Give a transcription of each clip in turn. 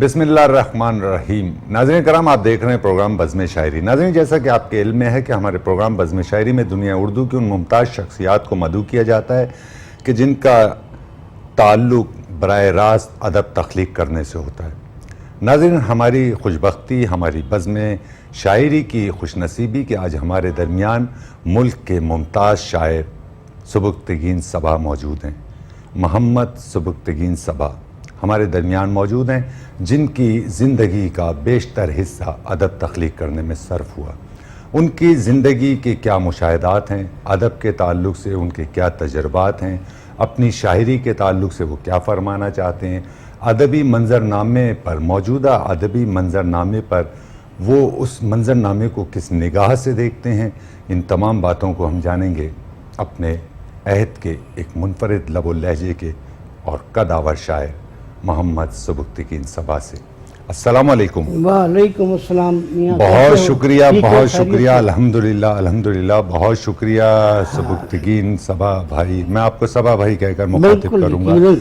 बिस्मिल्लाहिर्रहमानिर्रहीम। नाज़रीन करम, आप देख रहे हैं प्रोग्राम बज़्म शायरी। नाज़रीन, जैसा कि आपके इल्म में है कि हमारे प्रोग्राम बज़्म शायरी में दुनिया उर्दू की उन मुमताज़ शख्सियात को मदऊ किया जाता है कि जिनका ताल्लुक़ बराह रास्त अदब तख्लीक करने से होता है। नाज़रीन, हमारी खुशबख्ती, हमारी बज़्म शायरी की खुशनसीबी कि आज हमारे दरमियान मुल्क के मुमताज़ शायर सुबुक्तगीन सबा मौजूद हैं। मोहम्मद सुबुक्तगीन सबा हमारे दरमियान मौजूद हैं, जिनकी ज़िंदगी का बेशतर हिस्सा अदब तख्लीक करने में सर्फ हुआ। उनकी ज़िंदगी के क्या मुशाहिदात हैं, अदब के ताल्लुक़ से उनके क्या तजर्बात हैं, अपनी शायरी के ताल्लुक़ से वो क्या फ़रमाना चाहते हैं, अदबी मंज़रनामे पर, मौजूदा अदबी मंज़रनामे पर वो उस मंज़रनामे को किस निगाह से देखते हैं, इन तमाम बातों को हम जानेंगे अपने अहद के एक मुनफरिद लबो लहजे के और कदावर शायर मोहम्मद सुबुक्तगीन सबा से। अस्सलामु अलैकुम। वालेकुम अस्सलाम। बहुत शुक्रिया, बहुत शुक्रिया। अल्हम्दुलिल्लाह, अल्हम्दुलिल्लाह, बहुत शुक्रिया सुबुक्तगीन सबा भाई। मैं आपको सबा भाई कहकर मुखातिब करूँगा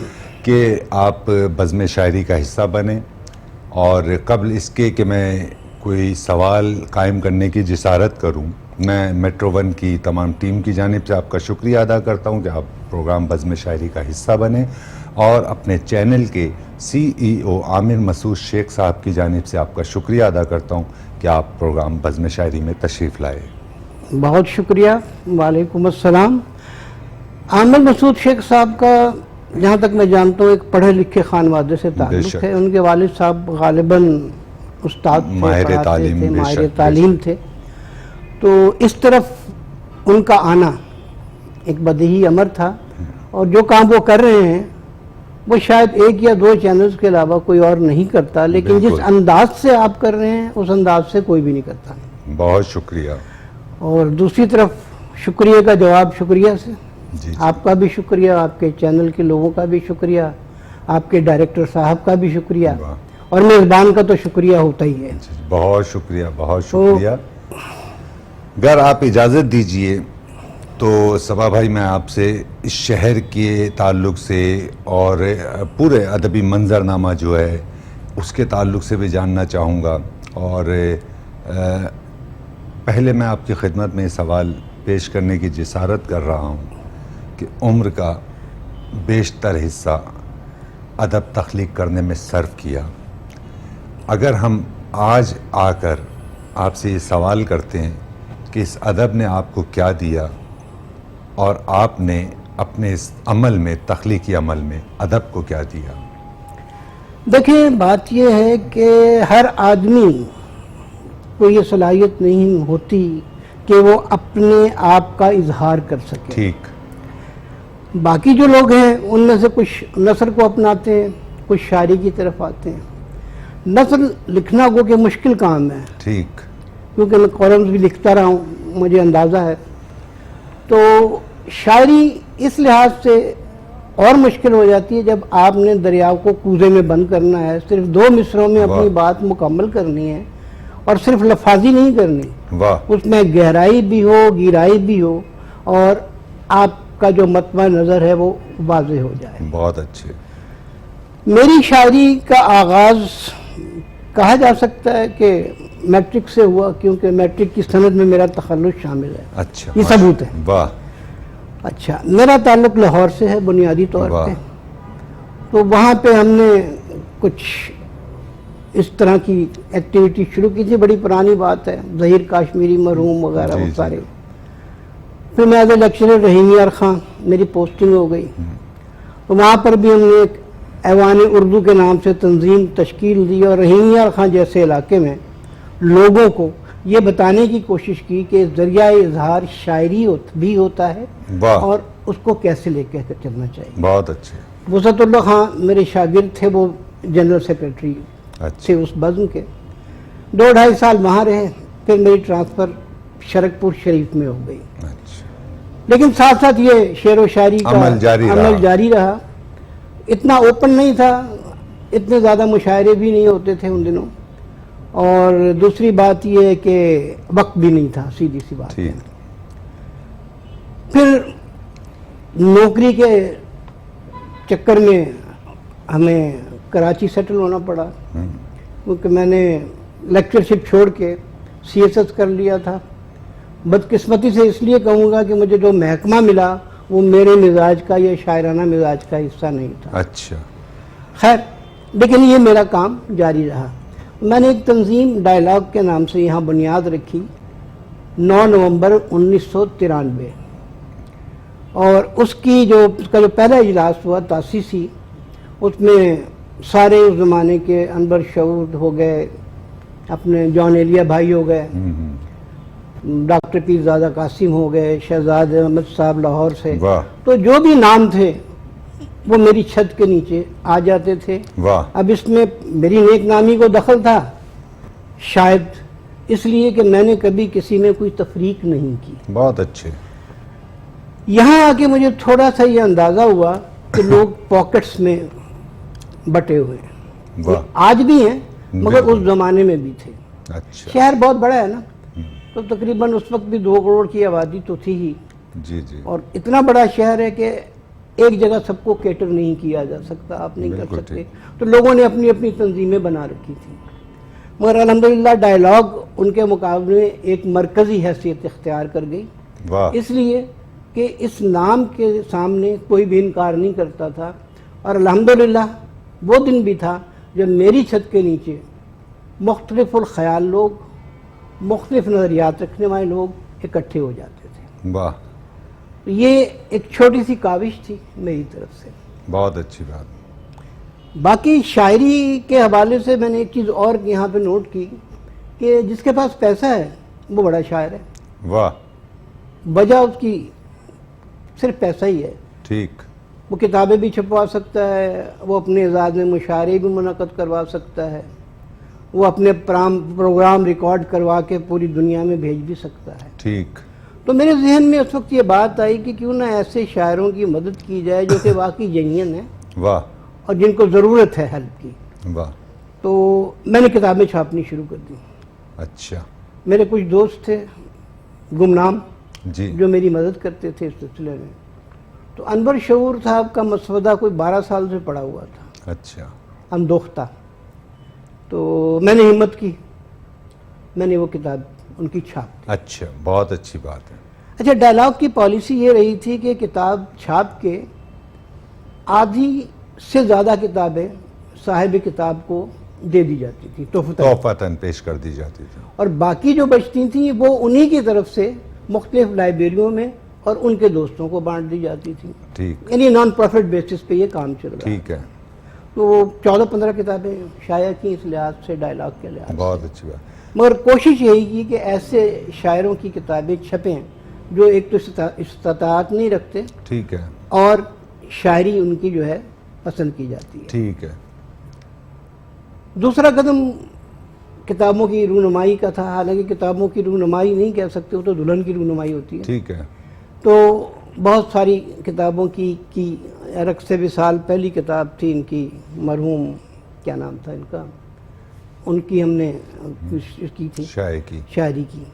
कि आप बज़्म शायरी का हिस्सा बने। और कबल इसके कि मैं कोई सवाल कायम करने की जिसारत करूँ, मैं मेट्रो वन की तमाम टीम की जानिब से आपका शुक्रिया अदा करता हूँ कि आप प्रोग्राम बज़्म शायरी का हिस्सा बने, और अपने चैनल के CEO आमिर मसूद शेख साहब की जानिब से आपका शुक्रिया अदा करता हूँ कि आप प्रोग्राम बज़्म शायरी में तशरीफ़ लाए। बहुत शुक्रिया। वालेकुम अस्सलाम। आमिर मसूद शेख साहब का जहाँ तक मैं जानता हूँ एक पढ़े लिखे खानवादे से ताल्लुक़ है। उनके वालिद साहब गालिबन उस्ताद थे, माहिर तालीम थे, तो इस तरफ उनका आना एक बदही अमर था। और जो काम वो कर रहे हैं वो शायद एक या दो चैनल्स के अलावा कोई और नहीं करता, लेकिन जिस अंदाज से आप कर रहे हैं उस अंदाज से कोई भी नहीं करता। बहुत शुक्रिया। और दूसरी तरफ शुक्रिया का जवाब शुक्रिया से। जी। आपका भी शुक्रिया, आपके चैनल के लोगों का भी शुक्रिया, आपके डायरेक्टर साहब का भी शुक्रिया, और मेज़बान का तो शुक्रिया होता ही है। बहुत शुक्रिया, बहुत शुक्रिया। अगर आप इजाज़त दीजिए तो सबा भाई, मैं आपसे इस शहर के ताल्लुक़ से और पूरे अदबी मंज़रनामा जो है उसके ताल्लुक़ से भी जानना चाहूँगा। और पहले मैं आपकी खिदमत में सवाल पेश करने की जिसारत कर रहा हूँ कि उम्र का बेशतर हिस्सा अदब तख्लीक करने में सर्फ किया। अगर हम आज आकर आपसे ये सवाल करते हैं कि इस अदब ने आपको क्या दिया और आपने अपने इस अमल में, तख्लीकी अमल में अदब को क्या दिया? देखिए, बात यह है कि हर आदमी को ये सलाहियत नहीं होती कि वो अपने आप का इजहार कर सके। ठीक। बाकी जो लोग हैं उनमें से कुछ नस्र को अपनाते हैं, कुछ शायरी की तरफ आते हैं। नस्र लिखना गो के मुश्किल काम है। ठीक। क्योंकि मैं कॉलम्स भी लिखता रहा हूँ, मुझे अंदाज़ा है। तो शायरी इस लिहाज से और मुश्किल हो जाती है जब आपने दरियाव को कूजे में बंद करना है, सिर्फ दो मिसरों में अपनी बात मुकम्मल करनी है और सिर्फ लफाजी नहीं करनी, उसमें गहराई भी हो, गिराई भी हो, और आपका जो मतवा नज़र है वो वाज़ेह हो जाए। बहुत अच्छे। मेरी शायरी का आगाज़ कहा जा सकता है कि मैट्रिक से हुआ, क्योंकि मैट्रिक की सनद में मेरा तखल्लुस शामिल है। अच्छा, ये सबूत है। वाह। अच्छा, मेरा ताल्लुक़ लाहौर से है बुनियादी तौर पे। तो वहाँ पे हमने कुछ इस तरह की एक्टिविटी शुरू की थी। बड़ी पुरानी बात है, ज़हीर काश्मीरी मरहूम वगैरह वो सारे। फिर मैं एज ए लेक्चरर रहीम यार खां मेरी पोस्टिंग हो गई, तो वहाँ पर भी हमने एक ऐवान उर्दू के नाम से तंजीम तश्कील दी और रहीम यार खां जैसे इलाके में लोगों को ये बताने की कोशिश की कि ज़रिया इजहार शायरी भी होता है और उसको कैसे लेकर चलना चाहिए। बहुत अच्छे। वसतुल्लाह खां मेरे शागिर्द थे, वो जनरल सेक्रेटरी थे उस बज़्म के। 2-2.5 साल वहाँ रहे, फिर मेरी ट्रांसफ़र शरकपुर शरीफ में हो गई। अच्छा। लेकिन साथ साथ ये शेर व शायरी का अमल जारी रहा। इतना ओपन नहीं था, इतने ज़्यादा मुशायरे भी नहीं होते थे उन दिनों, और दूसरी बात यह है कि वक्त भी नहीं था, सीधी सी बात है। फिर नौकरी के चक्कर में हमें कराची सेटल होना पड़ा, क्योंकि मैंने लेक्चरशिप छोड़ के CSS कर लिया था। बदकिस्मती से इसलिए कहूँगा कि मुझे जो महकमा मिला वो मेरे मिजाज का या शायराना मिजाज का हिस्सा नहीं था। अच्छा। खैर, लेकिन ये मेरा काम जारी रहा। मैंने एक तंजीम डायलॉग के नाम से यहाँ बुनियाद रखी 9 नवंबर 1993, और उसका जो पहला इजलास हुआ तासीसी, उसमें सारे उस ज़माने के अनवर शऊद हो गए, अपने जॉन एलिया भाई हो गए, डॉक्टर पीरज़ादा कासिम हो गए, शहजाद अहमद साहब लाहौर से, तो जो भी नाम थे वो मेरी छत के नीचे आ जाते थे। अब इसमें मेरी नेक नामी को दखल था, शायद इसलिए कि मैंने कभी किसी में कोई तफरीक नहीं की। बहुत अच्छे। यहाँ आके मुझे थोड़ा सा ये अंदाज़ा हुआ कि लोग पॉकेट्स में बटे हुए हैं। ये आज भी हैं, मगर उस ज़माने में भी थे। अच्छा। शहर बहुत बड़ा है ना, तो तकरीबन उस वक्त भी 2 करोड़ की आबादी तो थी ही। जी जी। और इतना बड़ा शहर है कि एक जगह सबको कैटर नहीं किया जा सकता, आप नहीं कर सकते, तो लोगों ने अपनी अपनी तंजीमें बना रखी थी। मगर अल्हम्दुलिल्लाह डायलॉग उनके मुकाबले एक मरकज़ी हैसियत इख्तियार कर गई, इसलिए कि इस नाम के सामने कोई भी इनकार नहीं करता था। और अल्हम्दुलिल्लाह वो दिन भी था जब मेरी छत के नीचे मुख्तलिफुल ख़याल लोग, मुख्तलिफ नज़रियात रखने वाले लोग इकट्ठे हो जाते थे। वाह। तो ये एक छोटी सी काविश थी मेरी तरफ से। बहुत अच्छी बात। बाकी शायरी के हवाले से मैंने एक चीज़ और यहाँ पे नोट की कि जिसके पास पैसा है वो बड़ा शायर है। वाह। वजह उसकी सिर्फ पैसा ही है। ठीक। वो किताबें भी छपवा सकता है, वो अपने एजाज़ में मुशायरे भी मुनक़द करवा सकता है, वो अपने प्रोग्राम रिकॉर्ड करवा के पूरी दुनिया में भेज भी सकता है। ठीक। तो मेरे जहन में उस वक्त ये बात आई कि क्यों ना ऐसे शायरों की मदद की जाए जो कि वाकई जेन्युइन है। वाह। और जिनको ज़रूरत है हेल्प की। वाह। तो मैंने किताबें छापनी शुरू कर दी। अच्छा। मेरे कुछ दोस्त थे गुमनाम जी, जो मेरी मदद करते थे इस सिलसिले में। तो अनवर शऊर साहब का मसवदा कोई 12 साल से पड़ा हुआ था। अच्छा। अनदोख्ता। तो मैंने हिम्मत की, मैंने वो किताब उनकी छाप दी। अच्छा, बहुत अच्छी बात है। अच्छा, डायलॉग की पॉलिसी ये रही थी कि किताब छाप के आधी से ज़्यादा किताबें साहिब किताब को दे दी जाती थी, तोहफ़तन पेश कर दी जाती थी, और बाकी जो बचती थी वो उन्हीं की तरफ से मुख्तलिफ लाइब्रेरियों में और उनके दोस्तों को बांट दी जाती थी। ठीक। यानी नॉन प्रॉफिट बेसिस पे ये काम चल रहा है। ठीक है। तो 14-15 किताबें शाया की इस लिहाज से, डायलॉग के लिहाज से। बहुत अच्छी बात। मगर कोशिश यही की कि ऐसे शायरों की किताबें छपें जो एक तो इस्तात नहीं रखते, ठीक है, और शायरी उनकी जो है पसंद की जाती है। ठीक है। दूसरा कदम किताबों की रूनुमाई का था। हालांकि किताबों की रूनुमाई नहीं कह सकते, वो तो दुल्हन की रूनुमाई होती है। ठीक है। तो बहुत सारी किताबों की रक़्स से विसाल पहली किताब थी इनकी, मरहूम क्या नाम था इनका, उनकी हमने की थी, शायरी की।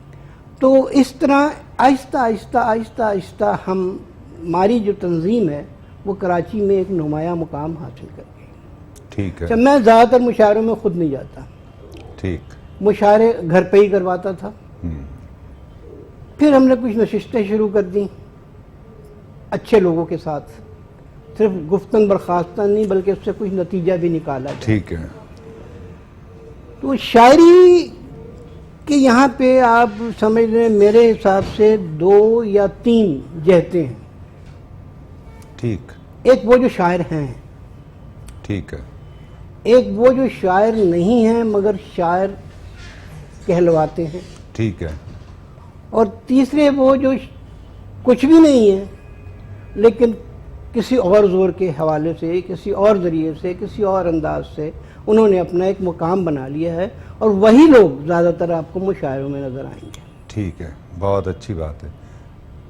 तो इस तरह आहिस्ता आहिस्ता आहिस्ता आहिस्ता हमारी जो तंजीम है वो कराची में एक नुमाया मुकाम हासिल कर गई। ठीक है। जब मैं ज़्यादातर मुशायरों में खुद नहीं जाता, ठीक, मुशायरे घर पे ही करवाता था। फिर हमने कुछ नशिस्तें शुरू कर दी अच्छे लोगों के साथ, सिर्फ गुफ्तन बर्खास्तन नहीं बल्कि उससे कुछ नतीजा भी निकाला। ठीक है। तो शायरी के यहाँ पे आप समझ लें मेरे हिसाब से 2 या 3 जहते हैं। ठीक। एक वो जो शायर हैं, ठीक है। एक वो जो शायर नहीं हैं मगर शायर कहलवाते हैं, ठीक है, और तीसरे वो जो कुछ भी नहीं है लेकिन किसी और ज़ोर के हवाले से, किसी और ज़रिए से, किसी और अंदाज से उन्होंने अपना एक मुकाम बना लिया है, और वही लोग ज़्यादातर आपको मुशायरों में नज़र आएंगे। ठीक है, बहुत अच्छी बात है।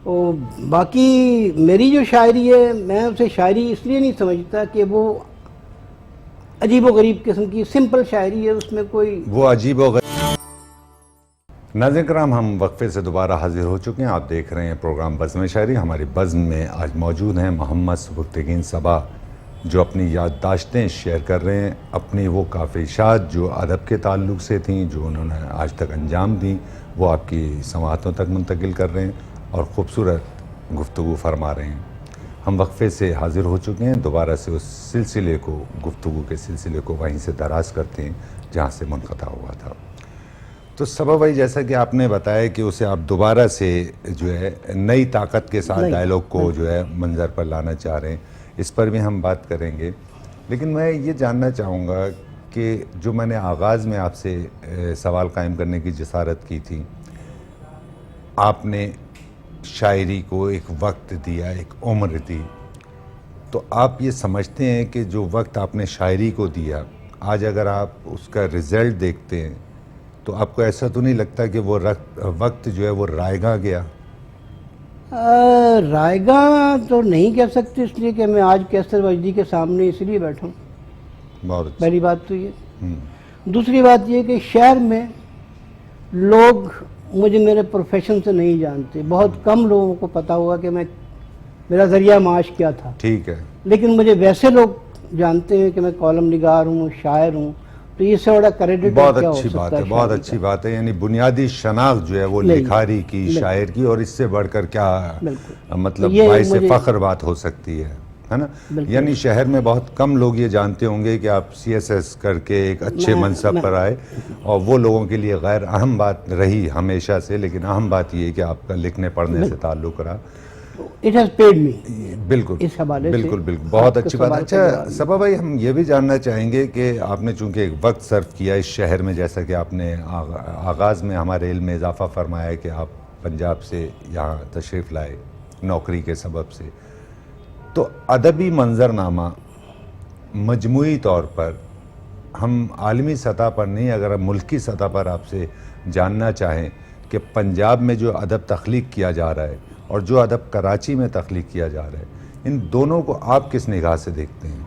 तो बाकी मेरी जो शायरी है, मैं उसे शायरी इसलिए नहीं समझता कि वो अजीब व गरीब किस्म की सिंपल शायरी है, उसमें कोई वो अजीब व नाज़रीन कराम, हम वक्फे से दोबारा हाजिर हो चुके हैं। आप देख रहे हैं प्रोग्राम बज़्म शायरी। हमारी बज़्म में आज मौजूद हैं मोहम्मद सुबुक्तगीन सबा, جو اپنی یادداشتیں شیئر کر رہے ہیں، اپنی وہ کاوشات جو ادب کے تعلق سے تھیں، جو انہوں نے آج تک انجام دیں، وہ آپ کی سماعتوں تک منتقل کر رہے ہیں اور خوبصورت گفتگو فرما رہے ہیں۔ ہم وقفے سے حاضر ہو چکے ہیں، دوبارہ سے اس سلسلے کو، گفتگو کے سلسلے کو وہیں سے دراز کرتے ہیں جہاں سے منقطع ہوا تھا۔ تو سبا بھائی، جیسا کہ آپ نے بتایا کہ اسے آپ دوبارہ سے جو ہے نئی طاقت کے ساتھ ڈائلاگ کو جو ہے منظر پر لانا چاہ رہے ہیں، اس پر بھی ہم بات کریں گے، لیکن میں یہ جاننا چاہوں گا کہ جو میں نے آغاز میں آپ سے سوال قائم کرنے کی جسارت کی تھی، آپ نے شاعری کو ایک وقت دیا، ایک عمر دی، تو آپ یہ سمجھتے ہیں کہ جو وقت آپ نے شاعری کو دیا، آج اگر آپ اس کا رزلٹ دیکھتے ہیں تو آپ کو ایسا تو نہیں لگتا کہ وہ وقت جو ہے وہ رائے گاں گیا؟ رائے گاں تو نہیں کہہ سکتے، اس لیے کہ میں آج کیسر وجدی کے سامنے اس لیے بیٹھا ہوں، بہت اچھا۔ پہلی بات تو یہ۔ دوسری بات یہ کہ شہر میں لوگ مجھے میرے پروفیشن سے نہیں جانتے، بہت کم لوگوں کو پتا ہوا کہ میرا ذریعہ معاش کیا تھا، ٹھیک ہے، لیکن مجھے ویسے لوگ جانتے ہیں کہ میں کالم نگار ہوں، شاعر ہوں، تو یہ سے بڑا کریڈٹ بہت اچھی بات ہے، بہت اچھی بات ہے۔ یعنی بنیادی شناخت جو ہے وہ لکھاری کی، شاعر کی، اور اس سے بڑھ کر کیا مطلب باعث فخر بات ہو سکتی ہے نا؟ یعنی شہر میں بہت کم لوگ یہ جانتے ہوں گے کہ آپ سی ایس ایس کر کے ایک اچھے منصب پر آئے، اور وہ لوگوں کے لیے غیر اہم بات رہی ہمیشہ سے، لیکن اہم بات یہ ہے کہ آپ کا لکھنے پڑھنے سے تعلق رہا۔ It has paid me۔ بالکل اس حوالے سے بالکل بالکل، بہت اچھی بات۔ اچھا سبا بھائی، ہم یہ بھی جاننا چاہیں گے کہ آپ نے چونکہ ایک وقت صرف کیا اس شہر میں، جیسا کہ آپ نے آغاز میں ہمارے علم میں اضافہ فرمایا کہ آپ پنجاب سے یہاں تشریف لائے نوکری کے سبب سے، تو ادبی منظرنامہ مجموعی طور پر ہم عالمی سطح پر نہیں، اگر ملکی سطح پر آپ سے جاننا چاہیں کہ پنجاب میں جو ادب تخلیق کیا جا رہا ہے اور جو ادب کراچی میں تخلیق کیا جا رہا ہے، ان دونوں کو آپ کس نگاہ سے دیکھتے ہیں؟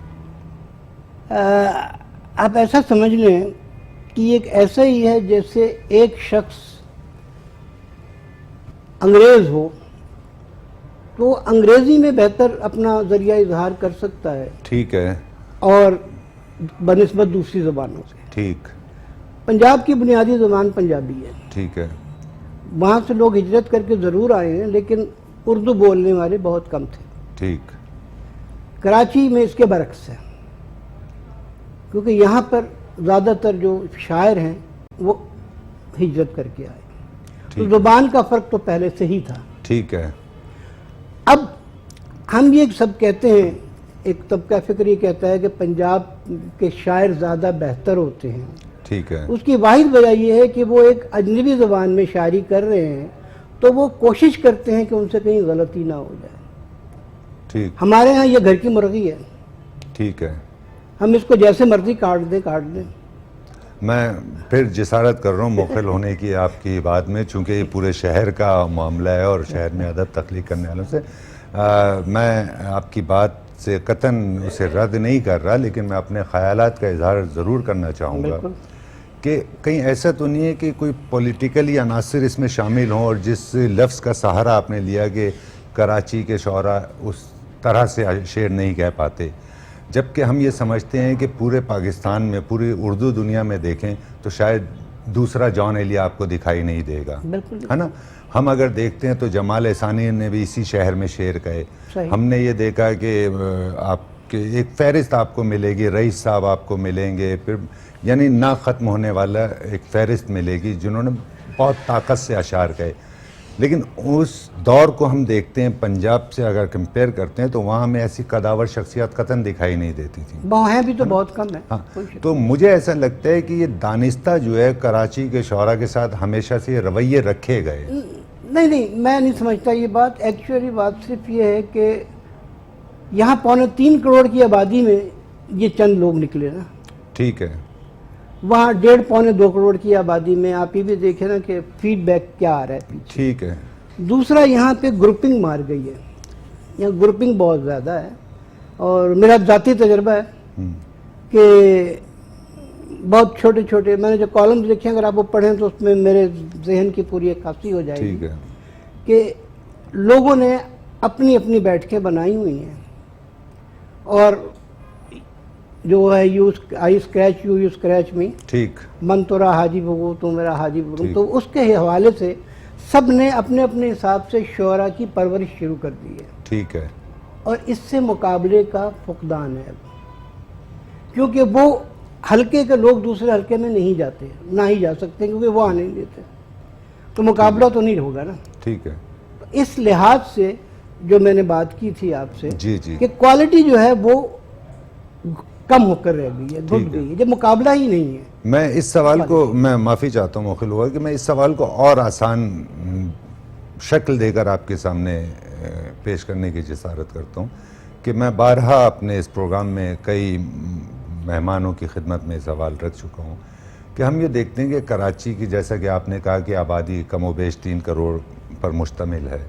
آپ ایسا سمجھ لیں کہ ایک ایسا ہی ہے جیسے ایک شخص انگریز ہو تو انگریزی میں بہتر اپنا ذریعہ اظہار کر سکتا ہے، ٹھیک ہے، اور بنسبت دوسری زبانوں سے۔ ٹھیک، پنجاب کی بنیادی زبان پنجابی ہے، ٹھیک ہے، وہاں سے لوگ ہجرت کر کے ضرور آئے ہیں، لیکن اردو بولنے والے بہت کم تھے۔ ٹھیک، کراچی میں اس کے برعکس ہے، کیونکہ یہاں پر زیادہ تر جو شاعر ہیں وہ ہجرت کر کے آئے، تو زبان کا فرق تو پہلے سے ہی تھا۔ ٹھیک ہے، اب ہم یہ سب کہتے ہیں، ایک طبقہ فکر یہ کہتا ہے کہ پنجاب کے شاعر زیادہ بہتر ہوتے ہیں، ٹھیک ہے، اس کی واحد وجہ یہ ہے کہ وہ ایک اجنبی زبان میں شاعری کر رہے ہیں، تو وہ کوشش کرتے ہیں کہ ان سے کہیں غلطی نہ ہو جائے۔ ٹھیک، ہمارے ہاں یہ گھر کی مرغی ہے، ٹھیک ہے۔ ہم اس کو جیسے مرضی کاٹ دیں۔ میں پھر جسارت کر رہا ہوں مخل ہونے کی آپ کی بات میں، چونکہ یہ پورے شہر کا معاملہ ہے اور شہر میں ادب تخلیق کرنے والوں سے میں آپ کی بات سے قطعاً اسے رد نہیں کر رہا، لیکن میں اپنے خیالات کا اظہار ضرور کرنا چاہوں گا کہ کہیں ایسا تو نہیں ہے کہ کوئی پولیٹیکلی عناصر اس میں شامل ہوں، اور جس لفظ کا سہارا آپ نے لیا کہ کراچی کے شعراء اس طرح سے شعر نہیں کہہ پاتے، جبکہ ہم یہ سمجھتے ہیں کہ پورے پاکستان میں، پوری اردو دنیا میں دیکھیں تو شاید دوسرا جان ایلیا آپ کو دکھائی نہیں دے گا، ہے نا؟ ہم اگر دیکھتے ہیں تو جمال احسانی نے بھی اسی شہر میں شعر کہے، ہم نے یہ دیکھا کہ آپ کے ایک فہرست آپ کو ملے گی، رئیس صاحب آپ کو ملیں گے، پھر یعنی نہ ختم ہونے والا ایک فہرست ملے گی جنہوں نے بہت طاقت سے اشعار کہے، لیکن اس دور کو ہم دیکھتے ہیں پنجاب سے اگر کمپیئر کرتے ہیں تو وہاں ہمیں ایسی قداور شخصیت قطعاً دکھائی نہیں دیتی تھی، وہاں بھی تو بہت کم ہے۔ ہاں، تو مجھے ایسا لگتا ہے کہ یہ دانستہ جو ہے کراچی کے شعراء کے ساتھ ہمیشہ سے یہ رویے رکھے گئے۔ نہیں، میں نہیں سمجھتا یہ بات، ایکچولی بات صرف یہ ہے کہ یہاں 3.25 کروڑ کی آبادی میں یہ چند لوگ نکلے نا، ٹھیک ہے، وہاں 1.5-2 کروڑ کی آبادی میں آپ یہ بھی دیکھیں نا کہ فیڈ بیک کیا آ رہا ہے پیچھے۔ ٹھیک ہے، دوسرا یہاں پہ گروپنگ مار گئی ہے، یہاں گروپنگ بہت زیادہ ہے، اور میرا ذاتی تجربہ ہے کہ بہت چھوٹے چھوٹے میں نے جو کالمز لکھے ہیں، اگر آپ وہ پڑھیں تو اس میں میرے ذہن کی پوری عکاسی ہو جائے گی کہ لوگوں نے اپنی اپنی بیٹھکیں بنائی ہوئی ہیں، اور जो है आई स्क्रैच यू स्क्रैच मी, ठीक, मन तो रहा हाजी बगो तो मेरा हाजी बगो, ठीक। तो उसके हवाले से सब ने अपने अपने हिसाब से शोरा की परवरिश शुरू कर दी है, ठीक है, और इससे मुकाबले का फुकदान है, क्योंकि वो हल्के के लोग दूसरे हल्के में नहीं जाते, ना ही जा सकते, क्योंकि वो आने नहीं देते, तो मुकाबला तो नहीं होगा ना। ठीक है, इस लिहाज से जो मैंने बात की थी आपसे जी जी, कि क्वालिटी जो है वो कम होकर रह गई है, घुट ठीक है। गई है, जब मुकाबला ही नहीं है। मैं इस सवाल को, मैं माफ़ी चाहता हूँ मोखिल हुआ कि मैं इस सवाल को और आसान शक्ल देकर आपके सामने पेश करने की जसारत करता हूँ कि मैं बारहा अपने इस प्रोग्राम में कई मेहमानों की खिदमत में सवाल रख चुका हूँ कि हम ये देखते हैं कि कराची की, जैसा कि आपने कहा कि आबादी कमोबेश 3 करोड़ पर मुश्तमिल है,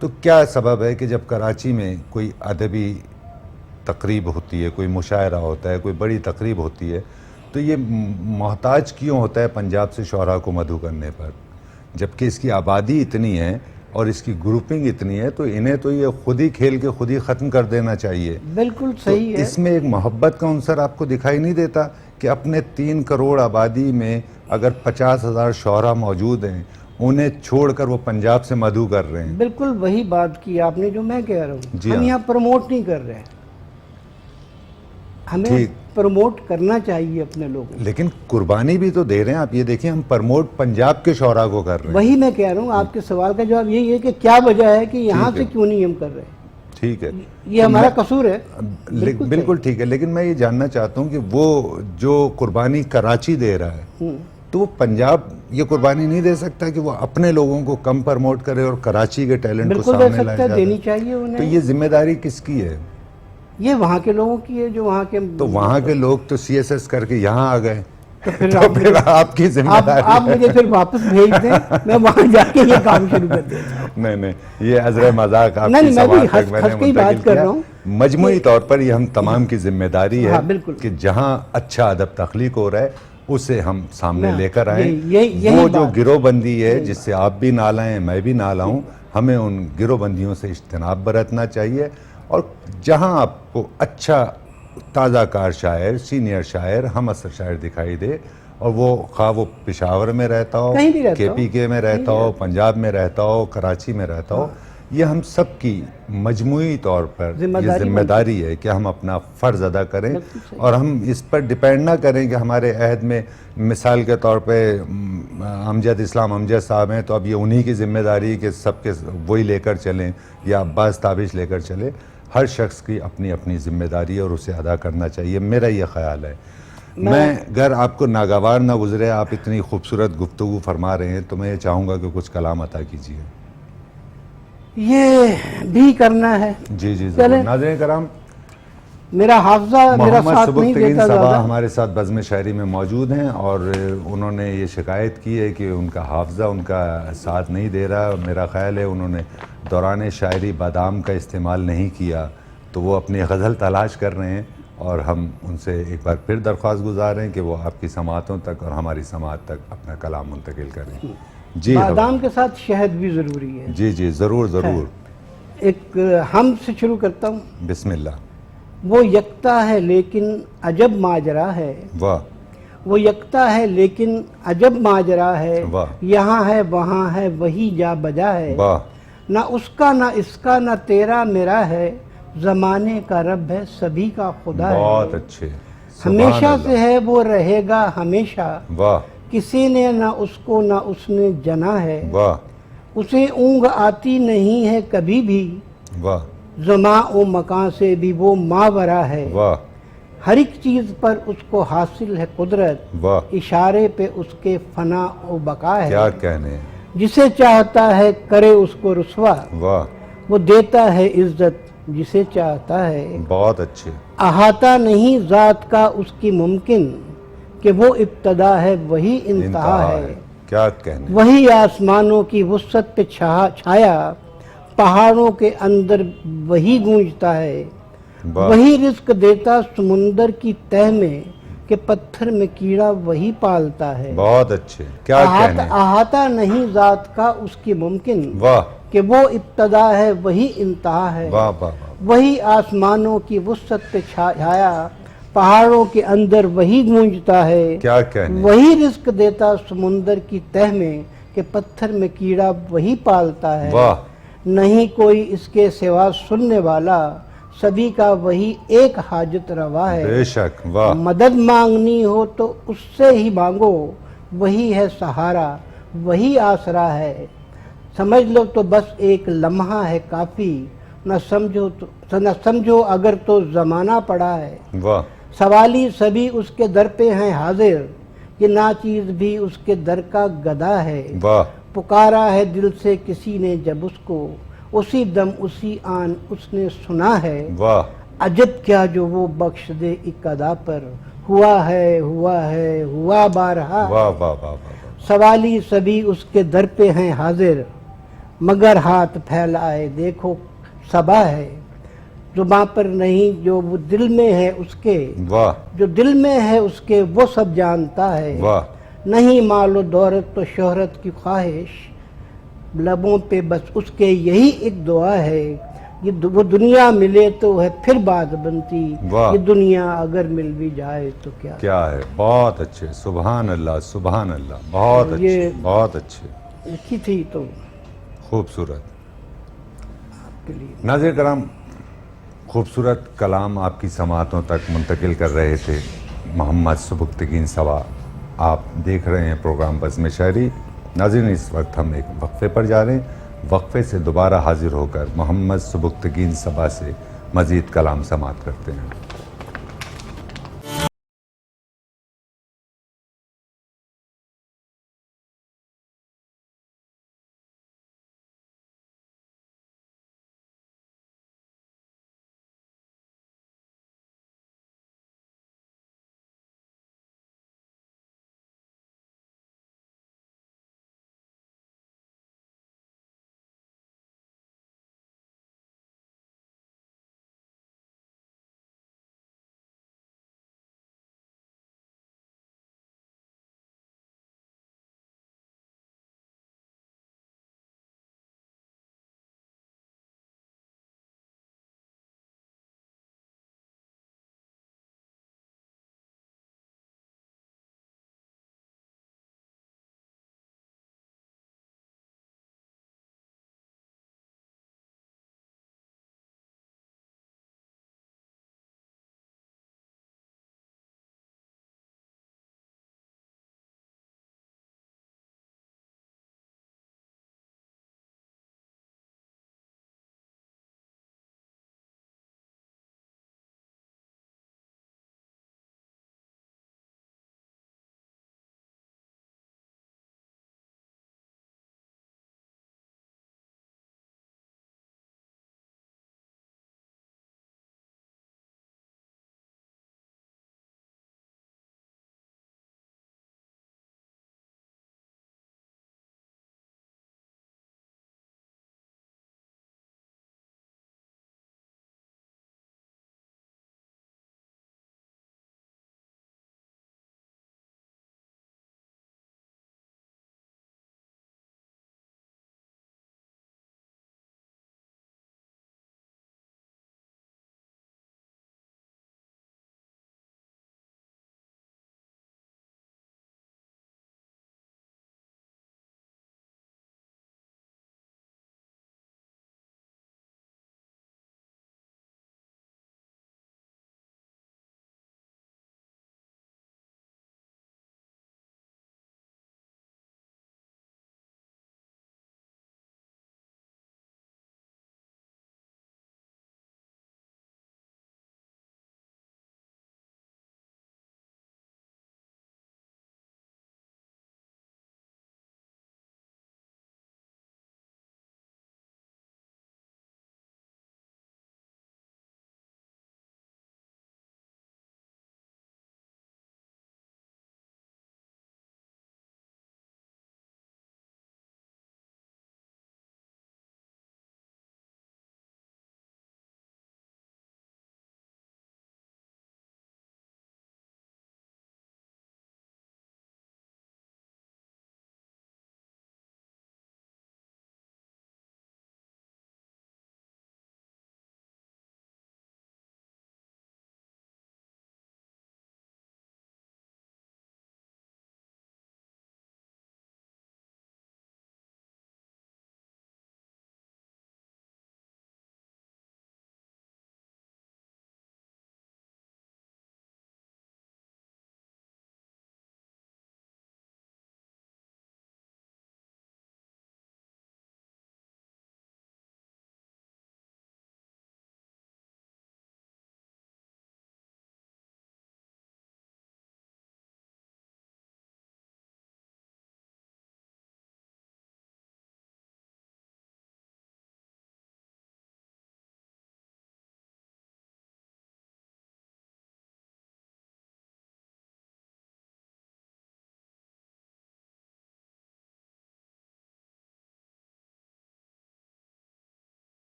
तो क्या सबब है कि जब कराची में कोई अदबी तकरीब होती है, कोई मुशायरा होता है, कोई बड़ी तकरीब होती है, तो ये मोहताज क्यों होता है पंजाब से शोरा को मधु करने पर, जबकि इसकी आबादी इतनी है और इसकी ग्रुपिंग इतनी है, तो इन्हें तो ये खुद ही खेल के खुद ही ख़त्म कर देना चाहिए। बिल्कुल सही तो है। इसमें एक मोहब्बत का अंसर आपको दिखाई नहीं देता कि अपने 3 करोड़ आबादी में अगर 50,000 शोहरा मौजूद हैं, उन्हें छोड़कर वो पंजाब से मधु कर रहे हैं। बिल्कुल वही बात की आपने जो मैं कह रहा जी हूँ, हम हाँ। यहाँ प्रमोट नहीं कर रहे हैं, हमें ठीक। प्रमोट करना चाहिए अपने लोगों को। लेकिन कुर्बानी भी तो दे रहे हैं आप, ये देखिए हम प्रमोट पंजाब के शोहरा को कर रहे हैं। वही मैं कह रहा हूँ, आपके सवाल का जवाब यही है कि क्या वजह है कि यहाँ ठीक से है। क्यों नहीं हम कर रहे, ठीक है, ये हमारा कसूर है। बिल्कुल ठीक है, लेकिन मैं ये जानना चाहता हूँ कि वो जो कुर्बानी कराची दे रहा है, तो वो पंजाब ये कुर्बानी नहीं दे सकता कि वो अपने लोगों को कम प्रमोट करे और कराची के टैलेंट को बिल्कुल दे सामने सकता है, लाए? देनी चाहिए तो उन्हें। ये जिम्मेदारी किसकी है? ये वहाँ के लोगों की है, जो वहाँ के, तो वहाँ के लोग तो CSS करके यहाँ आ गए, तो फिर तो फिर आपकी जिम्मेदारी आप मुझे फिर वापस भेज दें, मैं वहाँ जाके ये काम शुरू कर देता हूँ। नहीं, ये अज़र मजाक नहीं, आपकी मैं भी सवाल तक मैंने हंस के ही मुंतकिल बात कर किया। रहा हूँ। मजमूई तौर पर ये हम तमाम की जिम्मेदारी है हाँ, बिल्कुल। कि जहाँ अच्छा अदब तख्लीक हो रहा है उसे हम सामने हाँ, लेकर आए। यही वो जो बात। गिरोहबंदी है जिससे आप भी ना लाएं, मैं भी ना लाऊं, हमें उन गिरोहबंदियों से इज्तनाब बरतना चाहिए, और जहाँ आपको अच्छा ताज़ा कार शायर, सीनियर शायर, हम असर शायर दिखाई दे, और वो खा वो पेशावर में रहता हो, कहीं भी रहता हो, KPK में रहता हो, पंजाब में रहता हो, कराची में रहता हो, ये हम सब की मजमूई तौर पर ये जिम्मेदारी है कि हम अपना फ़र्ज़ अदा करें, और हम इस पर डिपेंड ना करें कि हमारे अहद में मिसाल के तौर पे अमजद इस्लाम अमजद साहब हैं तो अब ये उन्हीं की जिम्मेदारी कि सबके वही लेकर चलें या अब्बास ताबिश लेकर चले। हर शख्स की अपनी अपनी जिम्मेदारी है और उसे अदा करना चाहिए, मेरा ये ख्याल है। मैं अगर आपको नागवार ना गुजरे, आप इतनी खूबसूरत गुफ्तगू फरमा रहे हैं, तो मैं ये चाहूँगा कि कुछ कलाम अता कीजिए। ये भी करना है। जी जी चलें। ज़रूर। नाज़रीन कराम, मेरा हाफजा मेरा मोहम्मद साथ नहीं सुबुक्तगीन देता साहब ज़्यादा। हमारे साथ बज़्म शायरी में मौजूद हैं, और उन्होंने ये शिकायत की है कि उनका हाफजा उनका साथ नहीं दे रहा। मेरा ख्याल है उन्होंने दौरान शायरी बादाम का इस्तेमाल नहीं किया, तो वो अपनी गज़ल तलाश कर रहे हैं, और हम उनसे एक बार फिर दरख्वास्त गुजार हैं कि वो आपकी समातों तक और हमारी समात तक अपना कलाम मुंतकिल करें। जी बादाम के साथ शहद भी ज़रूरी है। जी जी ज़रूर ज़रूर। एक हम से शुरू करता हूँ। बिस्मिल्लाह। वो यकता है लेकिन अजब माजरा है, वाह। वो यकता है लेकिन अजब माजरा है, वाह। यहाँ है वहाँ है वही जा बजा है, वाह। ना उसका ना इसका ना तेरा मेरा है, ज़माने का रब है सभी का खुदा है, बहुत अच्छे। हमेशा सुभान से है वो रहेगा हमेशा, वाह किसी ने ना उसको ना उसने जना है, वाह उसे ऊँग आती नहीं है कभी भी, वाह ज़मा ओ मकान से भी वो मावरा है, वाह हर एक चीज़ पर उसको हासिल है कुदरत, वाह। इशारे पे उसके फना ओ बका है, क्या कहने। जिसे चाहता है करे उसको रुसवा, वाह। वो देता है इज्जत जिसे चाहता है, बहुत अच्छे। अहाता नहीं ज़ात का उसकी मुमकिन, कि वो इब्तदा है वही इंतहा है, क्या कहने। वही आसमानों की वुसअत पे छाया, पहाड़ों के अंदर वही गूंजता है, वाह। वही रिस्क देता समुंदर की तह में, कि पत्थर में कीड़ा वही पालता है, बहुत अच्छे। क्या कहने। अहाता नहीं ज़ात का उसकी मुमकिन, वाह कि वो इब्तदा है वही इंतहा है, वाह वाह वाह। वही आसमानों की वुसअत पे छाया, پہاڑوں کے اندر وہی گونجتا ہے، کیا کہنے، وہی رزق دیتا سمندر کی تہ میں، کہ پتھر میں کیڑا وہی پالتا ہے، واہ نہیں کوئی اس کے سوا سننے والا، سبھی کا وہی ایک حاجت روا ہے، بے شک، واہ مدد مانگنی ہو تو اس سے ہی مانگو، وہی ہے سہارا، وہی آسرا ہے، سمجھ لو تو بس ایک لمحہ ہے کافی، نہ سمجھو اگر تو زمانہ پڑا ہے، واہ سوالی سبھی اس کے در پہ ہیں حاضر، کہ ناچیز بھی اس کے در کا گدا ہے، واہ پکارا ہے دل سے کسی نے جب اس کو، اسی دم اسی آن اس نے سنا ہے، واہ عجب کیا جو وہ بخش دے ایک ادا پر، ہوا ہے ہوا بارہا ہے، واہ واہ واہ واہ، سوالی سبھی اس کے در پہ ہیں حاضر، مگر ہاتھ پھیلائے دیکھو صبا ہے، زباں پر نہیں جو وہ دل میں ہے اس کے، واہ جو دل میں ہے اس کے وہ سب جانتا ہے، واہ نہیں مال و دولت تو شہرت کی خواہش، لبوں پہ بس اس کے یہی ایک دعا ہے، وہ دنیا ملے تو ہے پھر بات بنتی، واہ یہ دنیا اگر مل بھی جائے تو کیا کیا ہے، بہت اچھے، سبحان اللہ، بہت اچھے، یہ بہت اچھے، لکھی تھی تو خوبصورت۔ آپ کے لیے ناظرین کرام، خوبصورت کلام آپ کی سماعتوں تک منتقل کر رہے تھے محمد سبکتگین صبا۔ آپ دیکھ رہے ہیں پروگرام بزم شاعری۔ ناظرین اس وقت ہم ایک وقفے پر جا رہے ہیں، وقفے سے دوبارہ حاضر ہو کر محمد سبکتگین صبا سے مزید کلام سماعت کرتے ہیں۔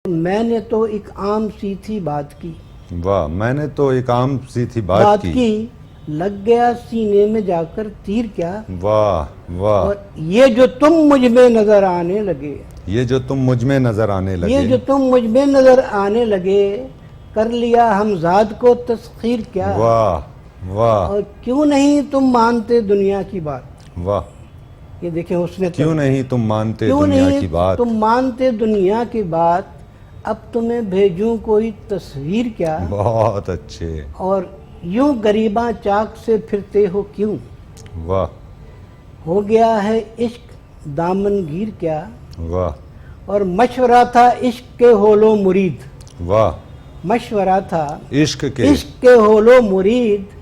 میں نے تو ایک عام سی تھی بات کی، واہ، میں نے تو ایک عام سی تھی بات کی، لگ گیا سینے میں جا کر تیر کیا، واہ واہ، اور یہ جو تم مجھ میں نظر آنے لگے، یہ جو تم مجھ میں نظر آنے لگے، یہ جو تم مجھ میں نظر آنے لگے، کر لیا ہمزاد کو تسخیر کیا، واہ واہ اور کیوں نہیں تم مانتے دنیا کی بات۔ واہ، یہ دیکھیں اس نے کیوں نہیں تم مانتے کیوں دنیا نہیں کی بات، تم مانتے دنیا کی بات، اب تمہیں بھیجوں کوئی تصویر کیا، بہت اچھے، اور یوں غریباں چاک سے پھرتے ہو کیوں، واہ ہو گیا ہے عشق دامن گیر کیا، واہ اور مشورہ تھا عشق کے ہولو مرید، واہ، مشورہ تھا عشق کے، عشق کے ہولو مرید،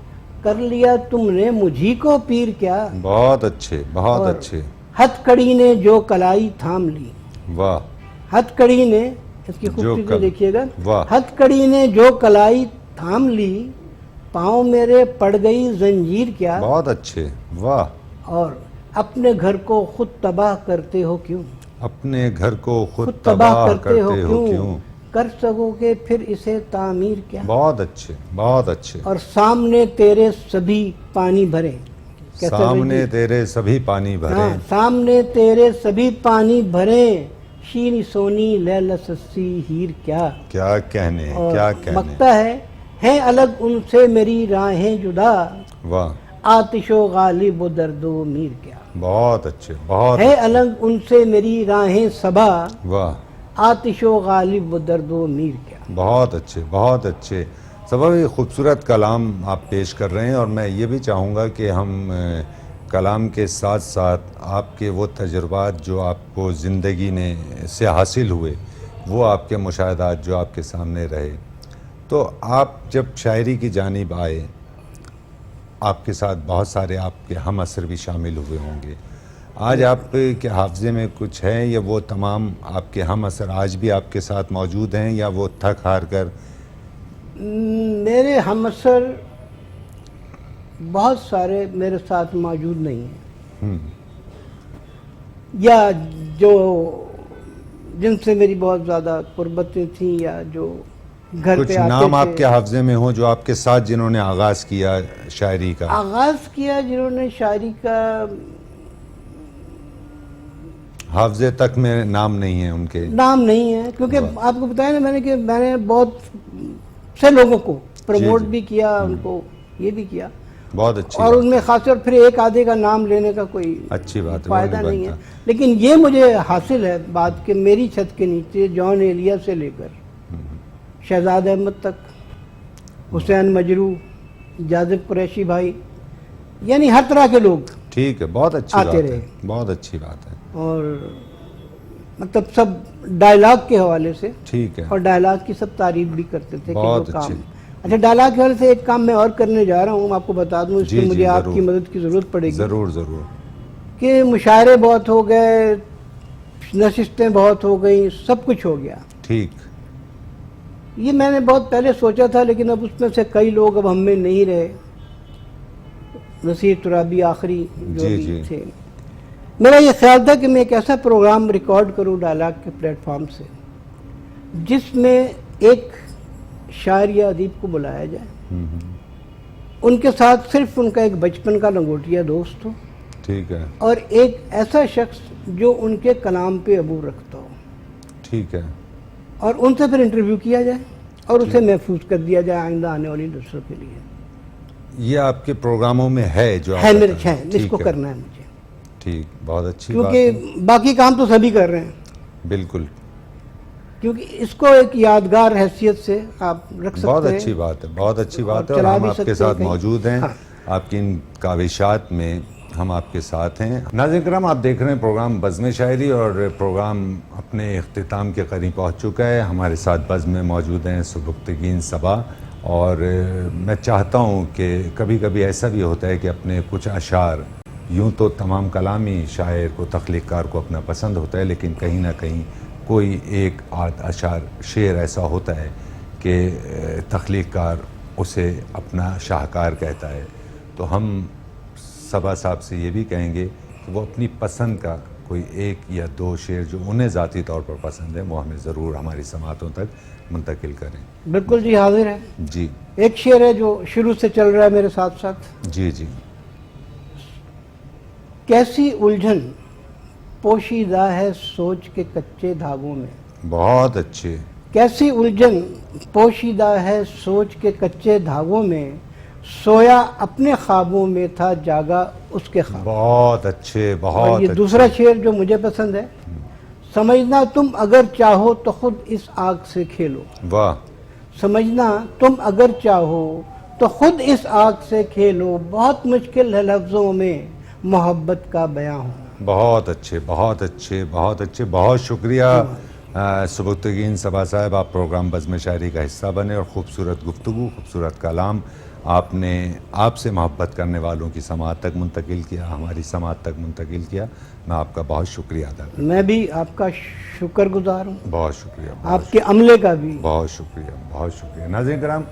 کر لیا تم نے مجھی کو پیر کیا، بہت اچھے، بہت اور اچھے، ہتھ کڑی نے جو کلائی تھام لی، واہ، ہتھ کڑی نے، اس کی جو خوبصورتی دیکھیے گا، واہ، ہتھ کڑی نے جو کلائی تھام لی، پاؤں میرے پڑ گئی زنجیر کیا، بہت اچھے، واہ، اور اپنے گھر کو خود تباہ کرتے ہو کیوں، اپنے گھر کو خود تباہ کرتے ہو کیوں، کر سکو گے پھر اسے تعمیر کیا، بہت اچھے، بہت اچھے، اور سامنے تیرے سبھی پانی بھرے، کیسا سامنے بھائی؟ تیرے سبھی پانی بھرے، ہاں، سامنے تیرے سبھی پانی بھرے، شین سونی لیل سسی ہیر کیا، کیا کہنے، اور کیا کہنے، مکتا ہے الگ ان سے میری راہیں جدا، واہ، آتش و غالب و درد و میر کیا، بہت اچھے، بہت ہے اچھے، الگ ان سے میری راہیں صبا، واہ، آتش و غالب و درد و میر کیا۔ بہت اچھے، بہت اچھے، سبب یہ خوبصورت کلام آپ پیش کر رہے ہیں، اور میں یہ بھی چاہوں گا کہ ہم کلام کے ساتھ ساتھ آپ کے وہ تجربات جو آپ کو زندگی نے سے حاصل ہوئے، وہ آپ کے مشاہدات جو آپ کے سامنے رہے، تو آپ جب شاعری کی جانب آئے، آپ کے ساتھ بہت سارے آپ کے ہم عصر بھی شامل ہوئے ہوں گے، آج آپ کے حافظے میں کچھ ہے، یا وہ تمام آپ کے ہم عصر آج بھی آپ کے ساتھ موجود ہیں، یا وہ تھک ہار کر؟ میرے ہم عصر بہت سارے میرے ساتھ موجود نہیں ہیں، یا جو جن سے میری بہت زیادہ قربتیں تھیں، یا جو گھر کچھ پہ آتے نام آپ تھے، کے حافظے میں ہوں جو آپ کے ساتھ جنہوں نے آغاز کیا شاعری کا؟ آغاز کیا جنہوں نے شاعری کا، حافظے تک میں نام نہیں ہے ان کے؟ نام نہیں ہے، کیونکہ آپ کو بتایا نا میں نے کہ میں نے بہت سے لوگوں کو پروموٹ بھی کیا، ان کو یہ بھی کیا، بہت اچھی اور بات، ان میں خاص طور پھر ایک آدھے کا نام لینے کا کوئی اچھی بات ہے، وہ فائدہ نہیں نہیں ہے، بنتا۔ لیکن یہ مجھے حاصل ہے بات کہ میری چھت کے نیچے جان ایلیا سے لے کر شہزاد احمد تک، حسین مجروح، جاذب قریشی بھائی، یعنی ہر طرح کے لوگ ٹھیک ہے، بہت اچھی آتے بات رہے، ہے، بہت اچھی بات ہے، اور مطلب سب ڈائلاگ کے حوالے سے، ٹھیک ہے، اور ڈائلاگ کی سب تعریف بھی کرتے تھے کہ وہ بہت کام، اچھے، اچھا ڈائلاگ کے حوالے سے ایک کام میں اور کرنے جا رہا ہوں، آپ کو بتا دوں، اس جی میں مجھے آپ ضرور، کی مدد کی ضرورت پڑے گی، ضرور ضرور، کہ مشاعرے بہت ہو گئے، نشستیں بہت ہو گئیں، سب کچھ ہو گیا، ٹھیک، یہ میں نے بہت پہلے سوچا تھا، لیکن اب اس میں سے کئی لوگ اب ہم میں نہیں رہے، نصیر ترابی آخری جو جی بھی جی، تھے، میرا یہ خیال تھا کہ میں ایک ایسا پروگرام ریکارڈ کروں ڈائلاگ کے پلیٹ فارم سے، جس میں ایک شاعر یا ادیب کو بلایا جائے، ان کے ساتھ صرف ان کا ایک بچپن کا لنگوٹیا دوست ہو، ٹھیک ہے، اور ایک ایسا شخص جو ان کے کلام پہ عبور رکھتا ہو، ٹھیک ہے، اور ان سے پھر انٹرویو کیا جائے اور اسے محفوظ کر دیا جائے آئندہ آنے والی نسلوں کے لیے۔ یہ آپ کے پروگراموں میں ہے جو آپ ہے میرے بتا رہے ہیں؟ اس کو ٹھیک ہے، کرنا ہے مجھے، ٹھیک، بہت اچھی بات ہے، کیونکہ باقی کام تو سبھی کر رہے ہیں، بالکل، کیونکہ اس کو ایک یادگار حیثیت سے آپ رکھ سکتے ہیں، بہت اچھی بات ہے، بہت اچھی بات ہے، اور اور چلا ہم بھی آپ کے سکتے ساتھ ہیں کہیں۔ موجود ہیں، ہاں۔ آپ کی ان کاوشات میں ہم آپ کے ساتھ ہیں۔ ناظرین کرام، آپ دیکھ رہے ہیں پروگرام بزم شاعری، اور پروگرام اپنے اختتام کے قریب پہنچ چکا ہے۔ ہمارے ساتھ بزم میں موجود ہیں سبکتگین صبا، اور میں چاہتا ہوں کہ کبھی کبھی ایسا بھی ہوتا ہے کہ اپنے کچھ اشعار، یوں تو تمام کلامی شاعر کو، تخلیق کار کو اپنا پسند ہوتا ہے، لیکن کہیں نہ کہیں کوئی ایک آدھ اشعار شعر ایسا ہوتا ہے کہ تخلیق کار اسے اپنا شاہکار کہتا ہے۔ تو ہم صبا صاحب سے یہ بھی کہیں گے کہ وہ اپنی پسند کا کوئی ایک یا دو شعر جو انہیں ذاتی طور پر پسند ہیں وہ ہمیں ضرور ہماری سماعتوں تک منتقل کریں. بالکل جی، حاضر ہے. جی ایک شعر ہے جو شروع سے چل رہا ہے میرے ساتھ ساتھ. جی جی. کیسی الجھن پوشیدہ ہے سوچ کے کچے دھاگوں میں. بہت اچھے. کیسی الجھن پوشیدہ ہے سوچ کے کچے دھاگوں میں، سویا اپنے خوابوں میں تھا جاگا اس کے خواب. بہت اچھے اور بہت یہ اچھے. دوسرا شعر جو مجھے پسند ہے، سمجھنا تم اگر چاہو تو خود اس آگ سے کھیلو. واہ. سمجھنا تم اگر چاہو تو خود اس آگ سے کھیلو، بہت مشکل ہے لفظوں میں محبت کا بیان ہونا. بہت اچھے بہت اچھے بہت اچھے. بہت شکریہ سبکتگین صبا صاحب، آپ پروگرام بزم شاعری کا حصہ بنے اور خوبصورت گفتگو، خوبصورت کلام آپ نے آپ سے محبت کرنے والوں کی سماعت تک منتقل کیا، ہماری سماعت تک منتقل کیا. میں آپ کا بہت شکریہ ادا کرتا ہوں. میں بھی آپ کا شکر گزار ہوں، بہت شکریہ. آپ کے عملے کا بھی. بہت شکریہ بہت شکریہ. ناظرین کرام،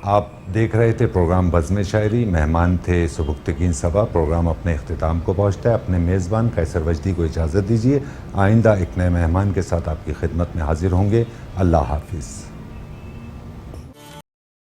آپ دیکھ رہے تھے پروگرام بزم شاعری، مہمان تھے سبکتگین صبا. پروگرام اپنے اختتام کو پہنچتا ہے. اپنے میزبان قیصر وجدی کو اجازت دیجیے. آئندہ ایک نئے مہمان کے ساتھ آپ کی خدمت میں حاضر ہوں گے. اللہ حافظ.